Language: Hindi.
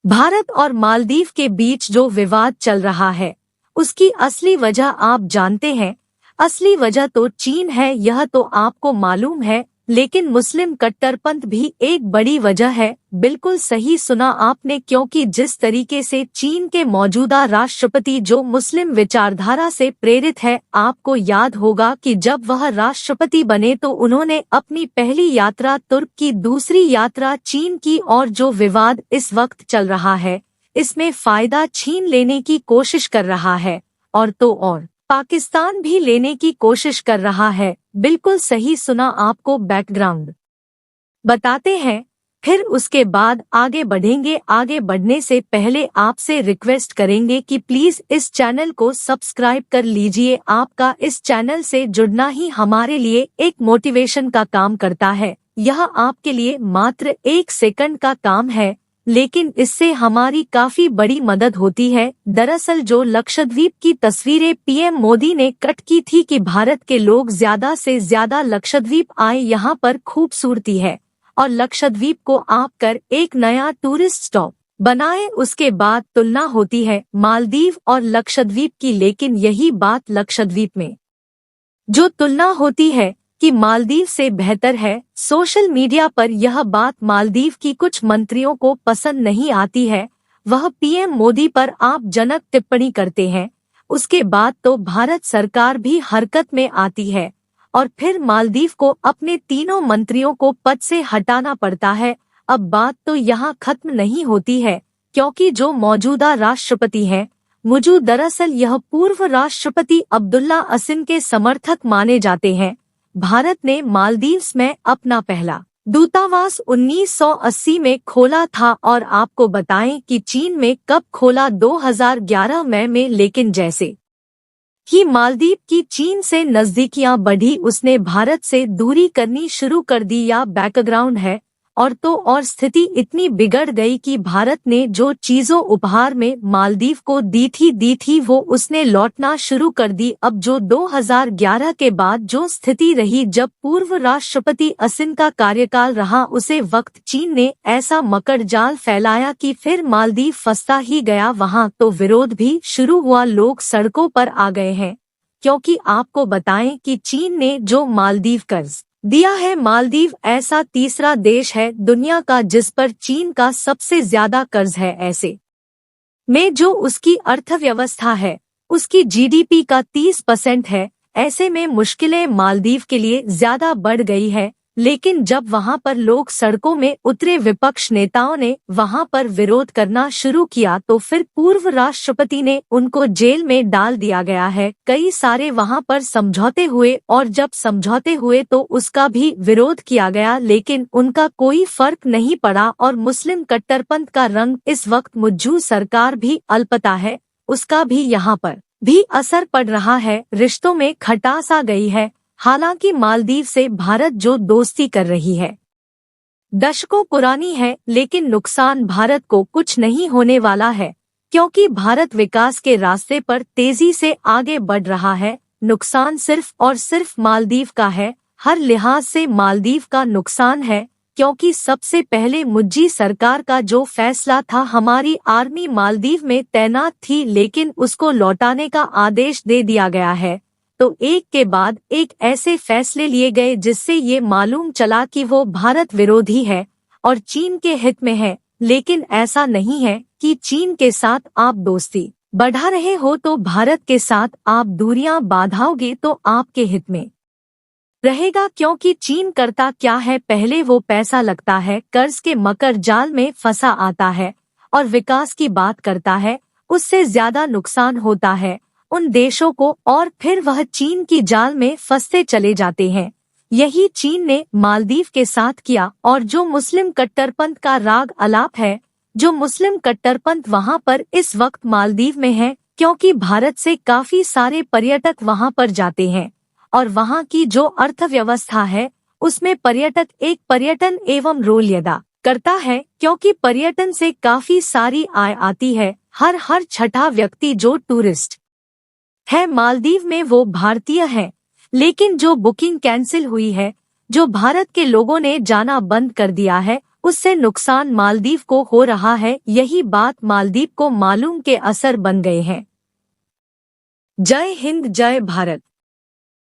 भारत और मालदीव के बीच जो विवाद चल रहा है, उसकी असली वजह आप जानते हैं। असली वजह तो चीन है, यह तो आपको मालूम है, लेकिन मुस्लिम कट्टरपंथ भी एक बड़ी वजह है। बिल्कुल सही सुना आपने, क्योंकि जिस तरीके से चीन के मौजूदा राष्ट्रपति जो मुस्लिम विचारधारा से प्रेरित है, आपको याद होगा कि जब वह राष्ट्रपति बने तो उन्होंने अपनी पहली यात्रा तुर्क की, दूसरी यात्रा चीन की, और जो विवाद इस वक्त चल रहा है इसमें फायदा छीन लेने की कोशिश कर रहा है, और तो और पाकिस्तान भी लेने की कोशिश कर रहा है। बिल्कुल सही सुना, आपको बैकग्राउंड बताते हैं, फिर उसके बाद आगे बढ़ेंगे। आगे बढ़ने से पहले आपसे रिक्वेस्ट करेंगे कि प्लीज इस चैनल को सब्सक्राइब कर लीजिए। आपका इस चैनल से जुड़ना ही हमारे लिए एक मोटिवेशन का काम करता है। यह आपके लिए मात्र 1 सेकंड का काम है, लेकिन इससे हमारी काफी बड़ी मदद होती है। दरअसल जो लक्षद्वीप की तस्वीरें पीएम मोदी ने कट की थी कि भारत के लोग ज्यादा से ज्यादा लक्षद्वीप आए, यहाँ पर खूबसूरती है और लक्षद्वीप को आप कर एक नया टूरिस्ट स्टॉप बनाए, उसके बाद तुलना होती है मालदीव और लक्षद्वीप की। लेकिन यही बात लक्षद्वीप में जो तुलना होती है कि मालदीव से बेहतर है, सोशल मीडिया पर यह बात मालदीव की कुछ मंत्रियों को पसंद नहीं आती है। वह पीएम मोदी पर आपजनक टिप्पणी करते हैं, उसके बाद तो भारत सरकार भी हरकत में आती है और फिर मालदीव को अपने तीनों मंत्रियों को पद से हटाना पड़ता है। अब बात तो यहाँ खत्म नहीं होती है, क्योंकि जो मौजूदा राष्ट्रपति हैं, दरअसल यह पूर्व राष्ट्रपति अब्दुल्ला असिन के समर्थक माने जाते हैं। भारत ने मालदीव्स में अपना पहला दूतावास 1980 में खोला था, और आपको बताएं कि चीन में कब खोला, 2011 में। लेकिन जैसे ही मालदीव की चीन से नजदीकियां बढ़ी, उसने भारत से दूरी करनी शुरू कर दी। या बैकग्राउंड है, और तो और स्थिति इतनी बिगड़ गई कि भारत ने जो चीजों उपहार में मालदीव को दी थी वो उसने लौटना शुरू कर दी। अब जो 2011 के बाद जो स्थिति रही, जब पूर्व राष्ट्रपति असिन का कार्यकाल रहा, उसे वक्त चीन ने ऐसा मकर जाल फैलाया कि फिर मालदीव फंसता ही गया। वहां तो विरोध भी शुरू हुआ, लोग सड़कों पर आ गए हैं, क्योंकि आपको बताएं कि चीन ने जो मालदीव कर्ज दिया है, मालदीव ऐसा तीसरा देश है दुनिया का जिस पर चीन का सबसे ज्यादा कर्ज है। ऐसे में जो उसकी अर्थव्यवस्था है, उसकी जीडीपी का 30% है। ऐसे में मुश्किलें मालदीव के लिए ज्यादा बढ़ गई है। लेकिन जब वहां पर लोग सड़कों में उतरे, विपक्ष नेताओं ने वहां पर विरोध करना शुरू किया, तो फिर पूर्व राष्ट्रपति ने उनको जेल में डाल दिया गया है। कई सारे वहां पर समझौते हुए, और जब समझौते हुए तो उसका भी विरोध किया गया, लेकिन उनका कोई फर्क नहीं पड़ा। और मुस्लिम कट्टरपंथ का रंग इस वक्त मौजूद सरकार भी अलपता है, उसका भी यहाँ पर भी असर पड़ रहा है। रिश्तों में खटास आ गई है। हालांकि मालदीव से भारत जो दोस्ती कर रही है दशकों पुरानी है, लेकिन नुकसान भारत को कुछ नहीं होने वाला है, क्योंकि भारत विकास के रास्ते पर तेजी से आगे बढ़ रहा है। नुकसान सिर्फ और सिर्फ मालदीव का है, हर लिहाज से मालदीव का नुकसान है, क्योंकि सबसे पहले मुर्जी सरकार का जो फैसला था, हमारी आर्मी मालदीव में तैनात थी, लेकिन उसको लौटाने का आदेश दे दिया गया है। तो एक के बाद एक ऐसे फैसले लिए गए जिससे ये मालूम चला कि वो भारत विरोधी है और चीन के हित में है। लेकिन ऐसा नहीं है कि चीन के साथ आप दोस्ती बढ़ा रहे हो तो भारत के साथ आप दूरियां बांधोगे तो आपके हित में रहेगा, क्योंकि चीन करता क्या है, पहले वो पैसा लगता है, कर्ज के मकर जाल में फंसा आता है और विकास की बात करता है, उससे ज्यादा नुकसान होता है उन देशों को, और फिर वह चीन की जाल में फंसते चले जाते हैं। यही चीन ने मालदीव के साथ किया। और जो मुस्लिम कट्टरपंथ का राग अलाप है, जो मुस्लिम कट्टरपंथ वहां पर इस वक्त मालदीव में है, क्योंकि भारत से काफी सारे पर्यटक वहां पर जाते हैं, और वहां की जो अर्थव्यवस्था है उसमें पर्यटक एक पर्यटन एवं रोल अदा करता है, क्योंकि पर्यटन से काफी सारी आय आती है। हर छठा व्यक्ति जो टूरिस्ट है मालदीव में वो भारतीय है। लेकिन जो बुकिंग कैंसिल हुई है, जो भारत के लोगों ने जाना बंद कर दिया है, उससे नुकसान मालदीव को हो रहा है। यही बात मालदीव को मालूम के असर बन गए हैं। जय हिंद, जय भारत।